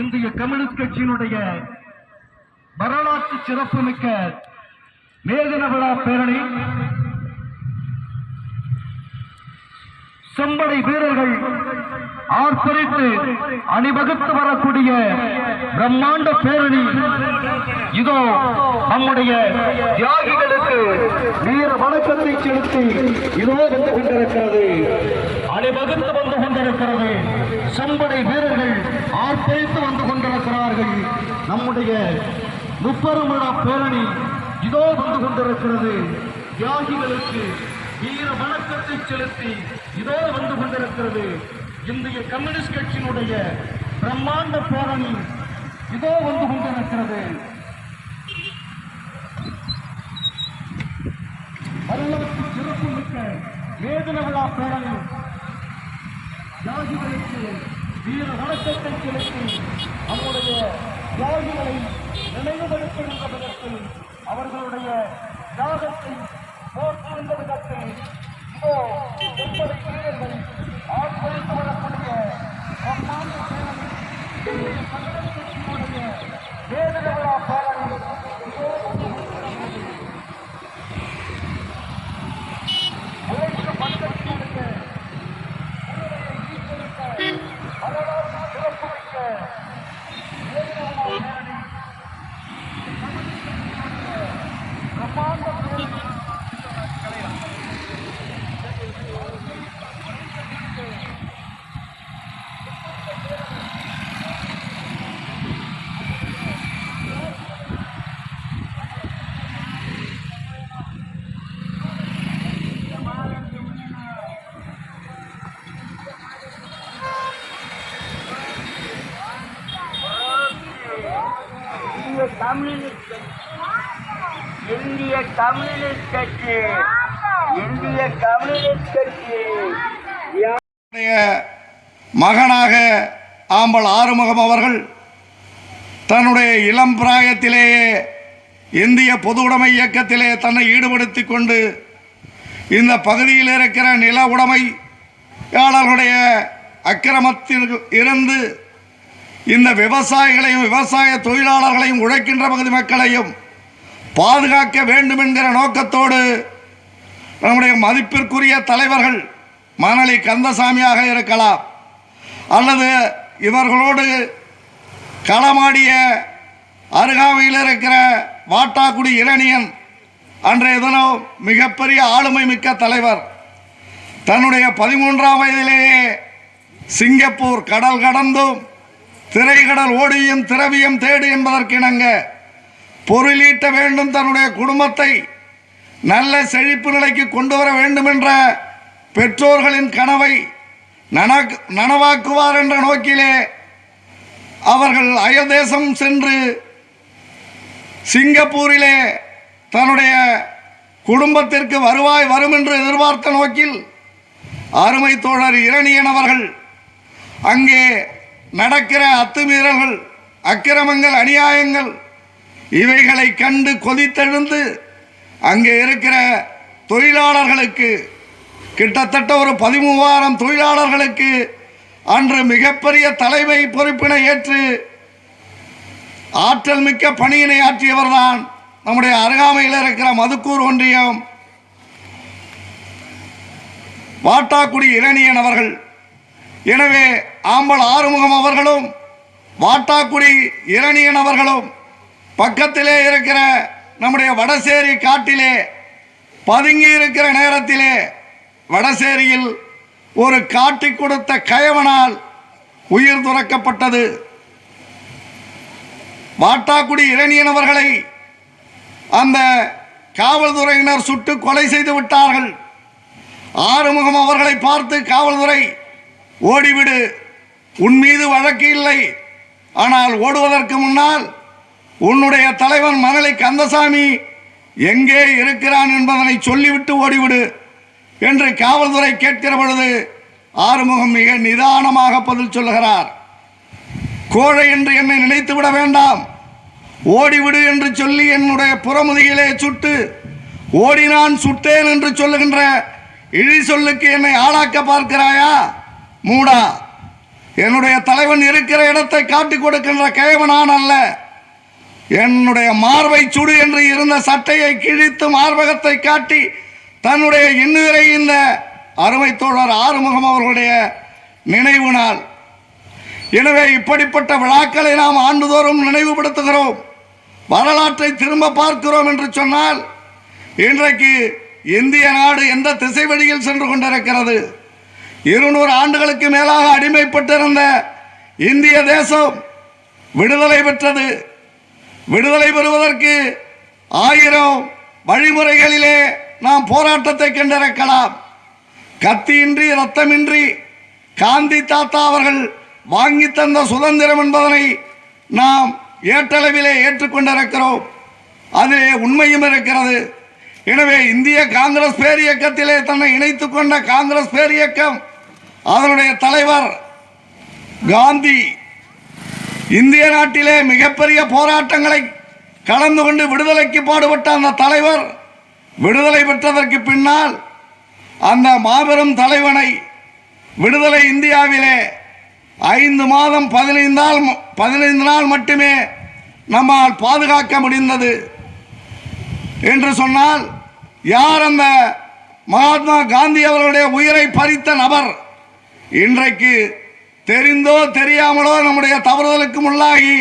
இந்திய கம்யூனிஸ்ட் கட்சியினுடைய வரலாற்று சிறப்புமிக்க மேதின விழா பேரணி செம்படை வீரர்கள் ஆர்ப்பரித்து அணிவகுத்து வரக்கூடிய பிரம்மாண்ட பேரணி இதோ நம்முடைய தியாகிகளுக்கு வீர வணக்கத்தை செலுத்தி இதோ வந்து கொண்டிருக்கிறது, அணிவகுத்து வந்து கொண்டிருக்கிறது. செம்படை வீரர்கள் ஆர்ப்பரித்து வந்து கொண்டிருக்கிறார்கள். நம்முடைய முப்பெரும் விழா பேரணி இதோ வந்து கொண்டிருக்கிறது. தியாகிகளுக்கு வீர வணக்கத்தை செலுத்தி இதோ வந்து கொண்டிருக்கிறது. இந்திய கம்யூனிஸ்ட் கட்சியினுடைய பிரம்மாண்ட பேரணி இதோ வந்து கொண்டிருக்கிறது. வரலாற்று சிறப்புமிக்க மேதின விழா பேரணி தியாகிகளுக்கு வீர வணக்கத்தை செலுத்தி நம்முடைய தியாகிகளை நினைவுபடுத்துகின்ற விதத்தில் அவர்களுடைய தியாகத்தை போற்றுகின்ற விதத்தில் இதோ செம்படை வீரர்கள் ஆர்ப்பரித்து வரக்கூடிய பிரம்மாண்ட பேரணி கட்சியினுடைய மேதின விழா பேரணி இதோ உழைக்க பக்கத்தினுடைய வரலாற்று சிறப்புமிக்க மேதின விழா பேரணி பிரம்மாண்ட பேரணி இந்திய கம்யூனிஸ்ட் கட்சி மகனாக ஆம்பல் ஆறுமுகம் அவர்கள் தன்னுடைய இளம் பிராயத்திலேயே இந்திய பொது உடைமை இயக்கத்திலே தன்னை ஈடுபடுத்திக் கொண்டு இந்த பகுதியில் இருக்கிற நில உடைமையாளர்களுடைய அக்கிரமத்தில் இருந்து இந்த விவசாயிகளையும் விவசாய தொழிலாளர்களையும் உழைக்கின்ற பகுதி மக்களையும் பாதுகாக்க வேண்டும் என்கிற நோக்கத்தோடு நம்முடைய மதிப்பிற்குரிய தலைவர்கள் மணலி கந்தசாமியாக இருக்கலாம் அல்லது இவர்களோடு களமாடிய அருகாமையில் இருக்கிற வாட்டாக்குடி இரணியன் அன்றைய தினம் மிகப்பெரிய ஆளுமை மிக்க தலைவர். தன்னுடைய 13ஆம் வயதிலேயே சிங்கப்பூர் கடல் கடந்தும் திரைக்கடல் ஓடியும் திரவியம் தேடு என்பதற்கிணங்க பொருளீட்ட வேண்டும், தன்னுடைய குடும்பத்தை நல்ல செழிப்பு நிலைக்கு கொண்டு வர வேண்டும் என்ற பெற்றோர்களின் கனவை நனவாக்குவார் என்ற நோக்கிலே அவர்கள் அயல்தேசம் சென்று சிங்கப்பூரிலே தன்னுடைய குடும்பத்திற்கு வருவாய் வரும் என்று எதிர்பார்த்த நோக்கில் அருமை தோழர் இரணியன் அவர்கள் அங்கே நடக்கிற அத்துமீறல்கள், அக்கிரமங்கள், அநியாயங்கள் இவைகளை கண்டு கொதித்தெழுந்து அங்கே இருக்கிற தொழிலாளர்களுக்கு கிட்டத்தட்ட ஒரு 13,000 தொழிலாளர்களுக்கு அன்று மிகப்பெரிய தலைமை பொறுப்பினை ஏற்று ஆற்றல் மிக்க பணியினை ஆற்றியவர்தான் நம்முடைய அருகாமையில் இருக்கிற மதுக்கூர் ஒன்றியம் வாட்டாக்குடி இரணியன் அவர்கள். எனவே ஆம்பல் ஆறுமுகம் அவர்களும் வாட்டாக்குடி இரணியன் அவர்களும் பக்கத்திலே இருக்கிற நம்முடைய வடசேரி காட்டிலே பதுங்கி இருக்கிற நேரத்திலே வடசேரியில் ஒரு காட்டி கொடுத்த கயவனால் உயிர் துறக்கப்பட்டது. வாட்டாக்குடி இரணியன் அவர்களை அந்த காவல்துறையினர் சுட்டு கொலை செய்து விட்டார்கள். ஆறுமுகம் அவர்களை பார்த்து காவல்துறை ஓடிவிடு, உன் மீது வழக்கு இல்லை, ஆனால் ஓடுவதற்கு முன்னால் உன்னுடைய தலைவன் மணலி கந்தசாமி எங்கே இருக்கிறான் என்பதனை சொல்லிவிட்டு ஓடிவிடு என்று காவல்துறை கேட்கிற பொழுது ஆறுமுகம் மிக நிதானமாக பதில் சொல்லுகிறார். கோழை என்று என்னை நினைத்து விட வேண்டாம், ஓடிவிடு என்று சொல்லி என்னுடைய புறமுதுகிலே சுட்டு ஓடினான் சுட்டேன் என்று சொல்லுகின்ற இழி சொல்லுக்கு என்னை ஆளாக்க பார்க்கிறாயா மூடா? என்னுடைய தலைவன் இருக்கிற இடத்தை காட்டிக் கொடுக்கின்ற கேவனான் அல்ல. என்னுடைய மார்பை சுடு என்று இருந்த சட்டையை கிழித்து மார்பகத்தை காட்டி தன்னுடைய இன்னுயிரை இந்த அருமை தோழர் ஆறுமுகம் அவர்களுடைய நினைவு நாள். எனவே இப்படிப்பட்ட விழாக்களை நாம் ஆண்டுதோறும் நினைவுபடுத்துகிறோம், வரலாற்றை திரும்ப பார்க்கிறோம் என்று சொன்னால் இன்றைக்கு இந்திய நாடு எந்த திசை வழியில் சென்று கொண்டிருக்கிறது? 200 ஆண்டுகளுக்கு மேலாக அடிமைப்பட்டிருந்த இந்திய தேசம் விடுதலை பெற்றது. விடுதலை பெறுவதற்கு 1000 வழிமுறைகளிலே நாம் போராட்டத்தை கண்டிருக்கலாம். கத்தியின்றி ரத்தமின்றி காந்தி தாத்தா அவர்கள் வாங்கி தந்த சுதந்திரம் என்பதனை நாம் ஏற்றளவிலே ஏற்றுக்கொண்டிருக்கிறோம். அதிலே உண்மையும் இருக்கிறது. எனவே இந்திய காங்கிரஸ் பேரியக்கத்திலே தன்னை இணைத்துக் கொண்ட காங்கிரஸ் பேரியக்கம், அதனுடைய தலைவர் காந்தி இந்திய நாட்டிலே மிகப்பெரிய போராட்டங்களை கலந்து கொண்டு விடுதலைக்கு பாடுபட்ட அந்த தலைவர் விடுதலை பெற்றதற்கு பின்னால் அந்த மாபெரும் தலைவனை விடுதலை இந்தியாவிலே 5 மாதம் 15 நாள் மட்டுமே நம்மால் பாதுகாக்க முடிந்தது என்று சொன்னால், யார் அந்த மகாத்மா காந்தி அவர்களுடைய உயிரை பறித்த நபர்? இன்றைக்கு தெரிந்தோ தெரியாமலோ நம்முடைய தவறுதலுக்கு உள்ளாகி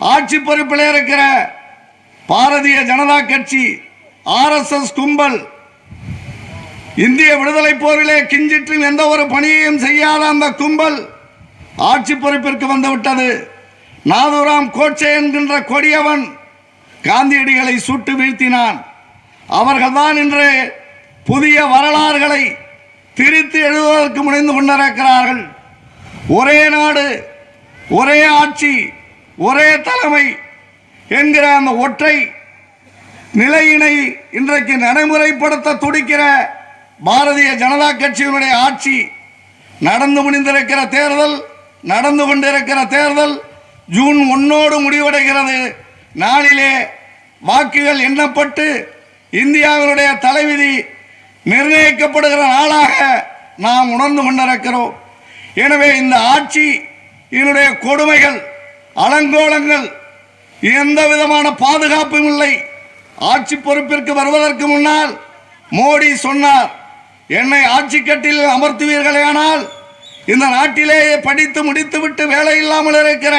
ஆட்சி பொறுப்பில் இருக்கிற பாரதிய ஜனதா கட்சி, RSS கும்பல், இந்திய விடுதலை போரிலே கிஞ்சிற்றும் எந்த ஒரு பணியையும் செய்யாத அந்த கும்பல் ஆட்சி பொறுப்பிற்கு வந்துவிட்டது. நாதுராம் கோட்சே என்கின்ற கொடியவன் காந்தியடிகளை சுட்டு வீழ்த்தினான். அவர்கள்தான் இன்று புதிய வரலாறுகளை திரித்து எழுதுவதற்கு முனைந்து கொண்டிருக்கிறார்கள். ஒரே நாடு, ஒரே ஆட்சி, ஒரே தலைமை என்கிற அந்த ஒற்றை நிலையினை இன்றைக்கு நடைமுறைப்படுத்த துடிக்கிற பாரதிய ஜனதா கட்சியினுடைய ஆட்சி, நடந்து முடிந்திருக்கிற தேர்தல், நடந்து கொண்டிருக்கிற தேர்தல் ஜூன் 1 முடிவடைகிறது. நாளிலே வாக்குகள் எண்ணப்பட்டு இந்தியாவினுடைய தலைவிதி நிர்ணயிக்கப்படுகிற நாளாக நாம் உணர்ந்து கொண்டிருக்கிறோம். எனவே இந்த ஆட்சி இதனுடைய கொடுமைகள், அலங்கோலங்கள், எந்த விதமான பாதுகாப்பும் இல்லை. ஆட்சி பொறுப்பிற்கு வருவதற்கு முன்னால் மோடி சொன்னார், என்னை ஆட்சி கட்டில் அமர்த்துவீர்களே ஆனால் இந்த நாட்டிலேயே படித்து முடித்துவிட்டு வேலை இல்லாமல் இருக்கிற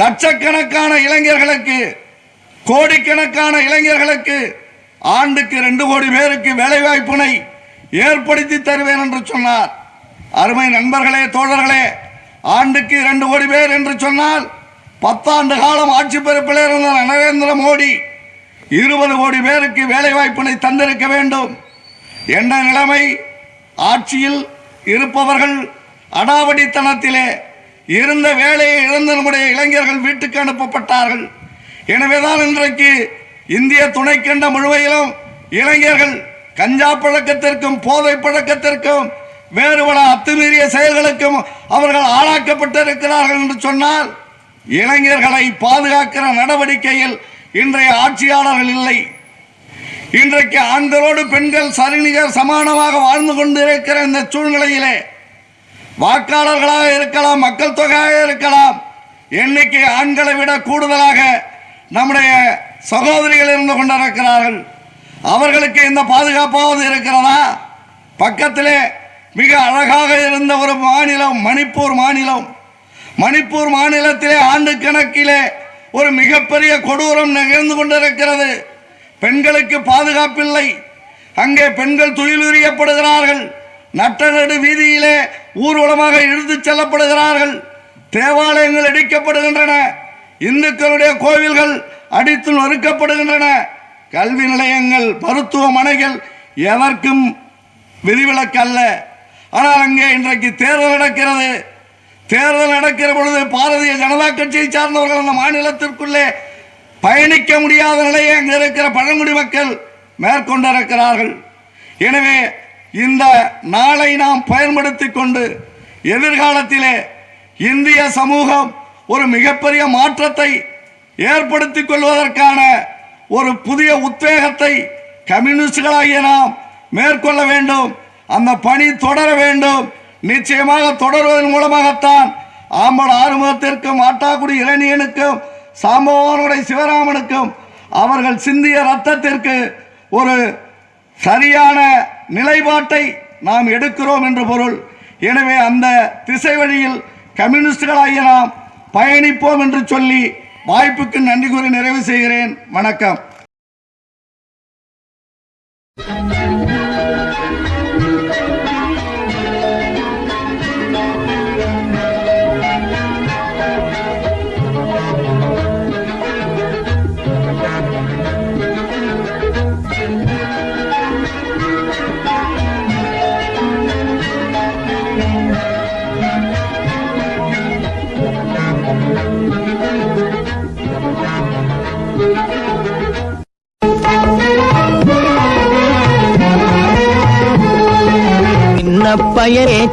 லட்சக்கணக்கான இளைஞர்களுக்கு, கோடிக்கணக்கான இளைஞர்களுக்கு ஆண்டுக்கு 2 கோடி பேருக்கு வேலை வாய்ப்பினை ஏற்படுத்தி தருவேன் என்று சொன்னார். அருமை நண்பர்களே, தோழர்களே, ஆண்டுக்கு 2 கோடி பேர் என்று சொன்னால் 10 ஆண்டு காலம் ஆட்சி பொறுப்பில் இருந்த நரேந்திர மோடி 20 கோடி பேருக்கு வேலை வாய்ப்பினை தந்திருக்க வேண்டும் என்ற நிலைமை. ஆட்சியில் இருப்பவர்கள் அடாவடித்தனத்திலே இருந்த வேலையை இழந்த நம்முடைய இளைஞர்கள் வீட்டுக்கு அனுப்பப்பட்டார்கள். எனவேதான் இன்றைக்கு இந்திய துணைக்கண்ட முழுமையிலும் இளைஞர்கள் கஞ்சா பழக்கத்திற்கும் போதை பழக்கத்திற்கும் வேறு பல அத்துமீறிய செயல்களுக்கும் அவர்கள் ஆளாக்கப்பட்டிருக்கிறார்கள் என்று சொன்னால், இளைஞர்களை பாதுகாக்கிற நடவடிக்கையில் இன்றைய ஆட்சியாளர்கள் இல்லை. இன்றைக்கு ஆண்களோடு பெண்கள் சரிநிகர் சமானமாக வாழ்ந்து கொண்டிருக்கிற இந்த சூழ்நிலையிலே வாக்காளர்களாக இருக்கலாம், மக்கள் தொகையாக இருக்கலாம், எண்ணிக்கை ஆண்களை விட கூடுதலாக நம்முடைய சகோதரிகள் இருந்து கொண்டிருக்கிறார்கள். அவர்களுக்கு இந்த பாதுகாப்பாவது இருக்கிறதா? பக்கத்திலே மிக அழகாக இருந்த ஒரு மாநிலம் மணிப்பூர் மாநிலம். மணிப்பூர் மாநிலத்திலே ஆண்டு கணக்கிலே ஒரு மிகப்பெரிய கொடூரம் நிகழ்ந்து கொண்டிருக்கிறது. பெண்களுக்கு பாதுகாப்பில்லை. அங்கே பெண்கள் துயிலுரியப்படுகிறார்கள். நட்ட நடு வீதியிலே ஊர்வலமாக இழுத்துச் செல்லப்படுகிறார்கள். தேவாலயங்கள் இடிக்கப்படுகின்றன. இந்துக்களுடைய கோவில்கள் அடித்து நொறுக்கப்படுகின்றன. கல்வி நிலையங்கள், மருத்துவமனைகள் எதற்கும் விதிவிலக்கல்ல. ஆனால் அங்கே இன்றைக்கு தேர்தல் நடக்கிறது. தேர்தல் நடக்கிற பொழுது பாரதிய ஜனதா கட்சியை சார்ந்தவர்கள் அந்த மாநிலத்திற்குள்ளே பயணிக்க முடியாத நிலையை அங்கே இருக்கிற பழங்குடி மக்கள் மேற்கொண்டிருக்கிறார்கள். எனவே இந்த நாளை நாம் பயன்படுத்தி கொண்டு எதிர்காலத்திலே இந்திய சமூகம் ஒரு மிகப்பெரிய மாற்றத்தை ஏற்படுத்தி கொள்வதற்கான ஒரு புதிய உத்வேகத்தை கம்யூனிஸ்டுகளாகிய நாம் மேற்கொள்ள வேண்டும். அந்த பணி தொடர வேண்டும். நிச்சயமாக தொடர்வதன் மூலமாகத்தான் ஆம்பல் ஆறுமுகத்திற்கும் ஆட்டாக்குடி இளநியனுக்கும் சாம்பவானுடைய சிவராமனுக்கும் அவர்கள் சிந்திய ரத்தத்திற்கு ஒரு சரியான நிலைப்பாட்டை நாம் எடுக்கிறோம் என்று பொருள். எனவே அந்த திசை வழியில் கம்யூனிஸ்டுகளாகிய நாம் பயணிப்போம் என்று சொல்லி வாய்ப்புக்கு நன்றி கூறி நிறைவு செய்கிறேன். வணக்கம்.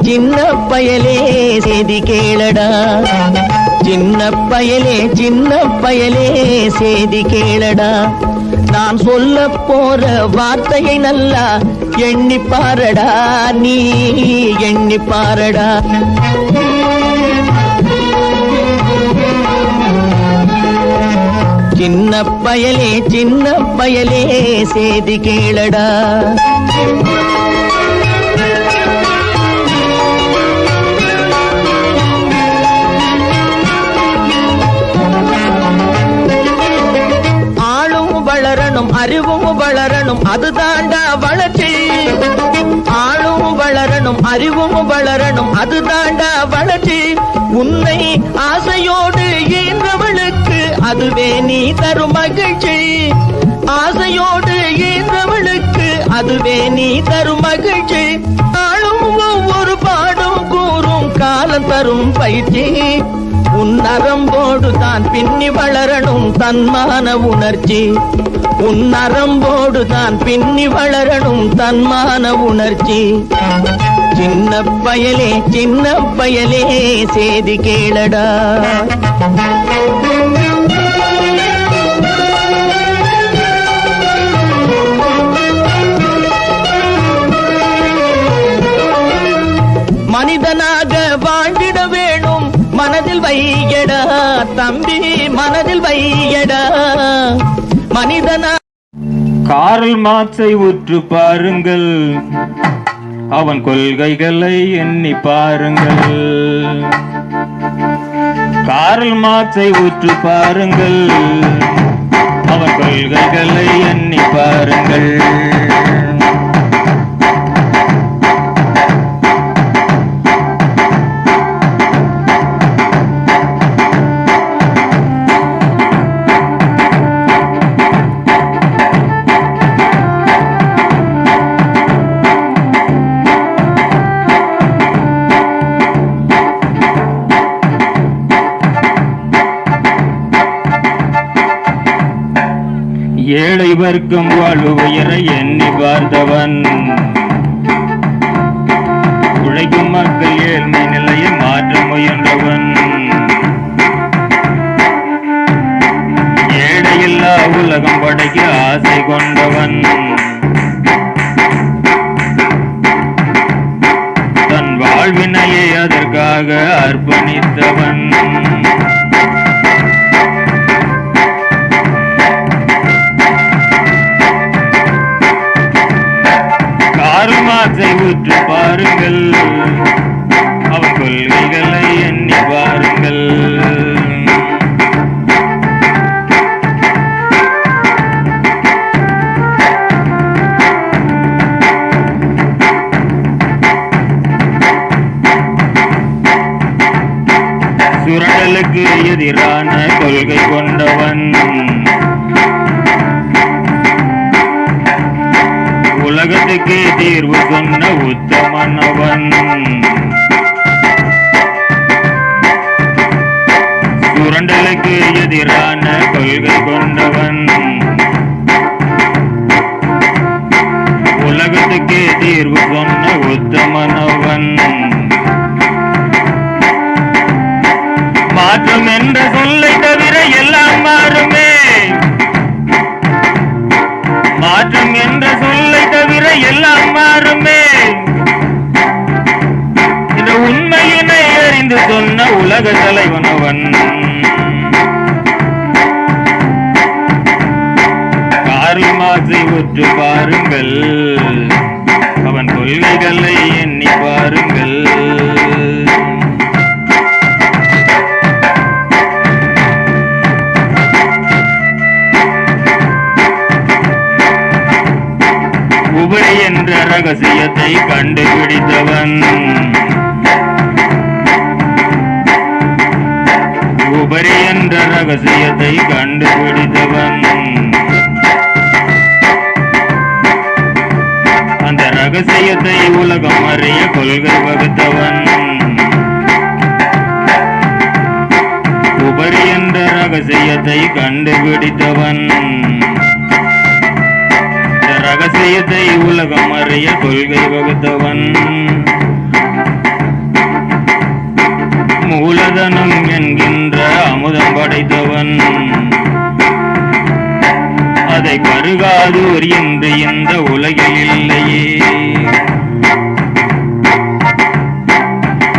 சின்ன பயலே செய்தி கேளடா, சின்ன பயலே செய்தி கேளடா. நான் சொல்ல போற வார்த்தையை நல்லா எண்ணி பாரடா, நீ எண்ணி பாரடா. சின்ன பயலே செய்தி கேளடா. அறிவும் வளரணும், அது தாண்டா வளர்ச்சி. ஆளும் வளரணும், அறிவும் வளரணும், அது தாண்டா வளர்ச்சி. உன்னை ஆசையோடு ஈன்றவளுக்கு அதுவே நீ தரும் மகிழ்ச்சி. ஆசையோடு ஈன்றவளுக்கு அதுவே நீ தரும் மகிழ்ச்சி. ஆளும் ஒவ்வொரு பாடும் கூறும் காலம் தரும் பயிற்சி. உன் நரம்போடு தான் பின்னி வளரணும் தன்மான உணர்ச்சி. உன் நரம்போடு தான் பின்னி வளரணும் தன்மான உணர்ச்சி. சின்ன பயலே செய்தி கேளடா. மனிதனாக வாழ்ந்திட வேணும், மனதில் வையடா தம்பி, மனதில் வையடா. மனிதனா காரல் மார்க்ஸை உற்று பாருங்கள், அவன் கொள்கைகளை எண்ணி பாருங்கள். காரல் மார்க்ஸை உற்று பாருங்கள், அவன் கொள்கைகளை எண்ணி பாருங்கள். ஏழை வர்க்கம் வாழ்வு உயர எண்ணி பார்த்தவன், உழைக்கும் மக்கள் ஏழ்மை நிலையை மாற்ற முயன்றவன். ஏழையில்லா உலகம் படைக்க ஆசை கொண்டவன், தன் வாழ்வினையை அதற்காக அர்ப்பணித்தவன். காரல் மார்க்ஸை உற்று பாருங்கள், அவன் கொள்கைகளை எண்ணி பாருங்கள். சுரண்டலுக்கு எதிரான கொள்கை கொண்டவன், உலகத்துக்கு தீர்வு சொன்ன உத்தமனவன். சுரண்டலுக்கு எதிரான கொள்கை கொண்டவன், உலகத்துக்கு தீர்வு சொன்ன உத்தமனவன். மாற்றம் என்ற சொல்லை தவிர எல்லாம் மாறுமே, மாற்றம் என்ற சொல்லை தவிர எல்லாம் மாறுமே. சொன்ன உலக தலைவனவன். கார்ல் மார்க்ஸை உற்று பாருங்கள், அவன் கொள்கைகளை எண்ணி பாருங்கள். உபரி என்ற ரகசியத்தை கண்டுபிடித்தவன், உபரி என்ற ரகசியத்தை கண்டுபிடித்தவன், அந்த ரகசியத்தை உலகம் அறிய கொள்கை வகுத்தவன். உபரி என்ற ரகசியத்தை கண்டுபிடித்தவன், ரகசியத்தை உலகம் அறிய கொள்கை வகுத்தவன். மூலதனம் என்கின்ற அமுதம் படைத்தவன், அதை பருகாதோர் என்று இந்த உலகில் இல்லையே.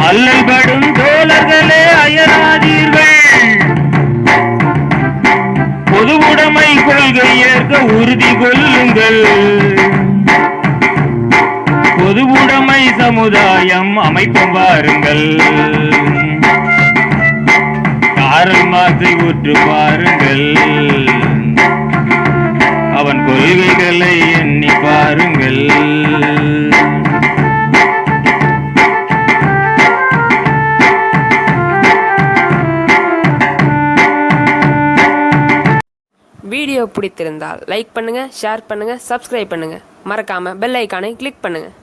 அல்லல் படும் தோழர்களே அயராதீர்கள், பொதுவுடைமை கொள்கை ஏற்க உறுதி கொள்ளுங்கள். பொதுவுடைமை சமுதாயம் அமைப்போம் பாருங்கள். கார்ல் மார்க்ஸை உற்று பாருங்கள், அவன் கொள்கைகளை எண்ணி பாருங்கள். வீடியோ பிடித்திருந்தால் லைக் பண்ணுங்கள், ஷேர் பண்ணுங்கள், சப்ஸ்கிரைப் பண்ணுங்கள். மறக்காமல் பெல் ஐக்கானை கிளிக் பண்ணுங்கள்.